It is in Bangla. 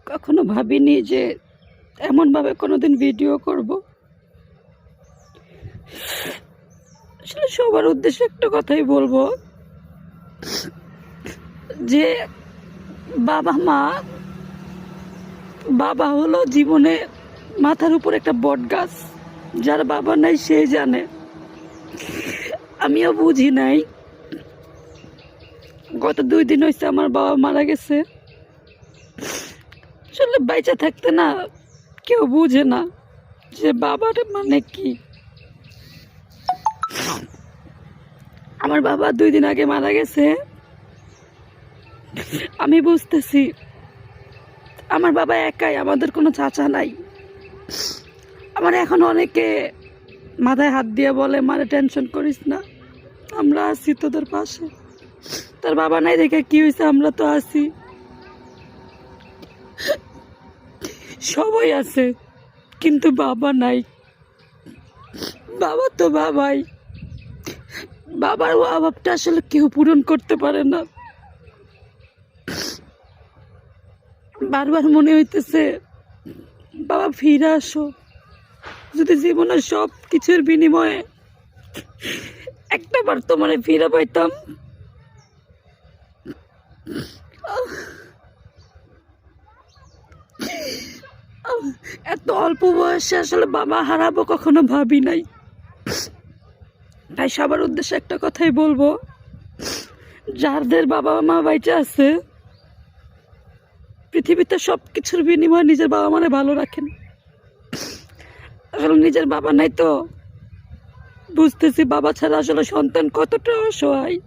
কখনো ভাবিনি যে এমনভাবে কোনোদিন ভিডিও করব। আসলে সবার উদ্দেশ্যে একটা কথাই বলবো যে বাবা হলো জীবনে মাথার উপর একটা বট গাছ। যার বাবা নাই সে জানে। আমিও বুঝি নাই। গত 2 দিন হয়েছে আমার বাবা মারা গেছে। আসলে বাইচা থাকতে না কেউ বুঝে না যে বাবার মানে কি। আমার বাবা 2 দিন আগে মারা গেছে। আমি বুঝতেছি আমার বাবা একাই, আমাদের কোনো চাচা নাই। আমার এখন অনেকে মাথায় হাত দিয়ে বলে, মারে টেনশন করিস না, আমরা আছি তোদের পাশে। তোর বাবা নাই দেখে কি হয়েছে, আমরা তো আছি। সবাই আছে কিন্তু বাবা নাই। বাবা তো বাবাই। বাবার অভাবটা আসলে কেউ পূরণ করতে পারে না। বারবার মনে হইতেছে বাবা ফিরে আসো। যদি জীবনের সব কিছুর বিনিময়ে একটা বার তোমারে ফিরে পাইতাম। এত অল্প বয়সে আসলে বাবা হারাবো কখনো ভাবি নাই। তাই সবার উদ্দেশ্যে একটা কথাই বলবো, যাদের বাবা মা বাইচা আছে পৃথিবীতে সব কিছুর বিনিময়ে নিজের বাবা মানে ভালো রাখেন। আসলে নিজের বাবা নাই তো বুঝতেছি বাবা ছাড়া আসলে সন্তান কতটা অসহায়।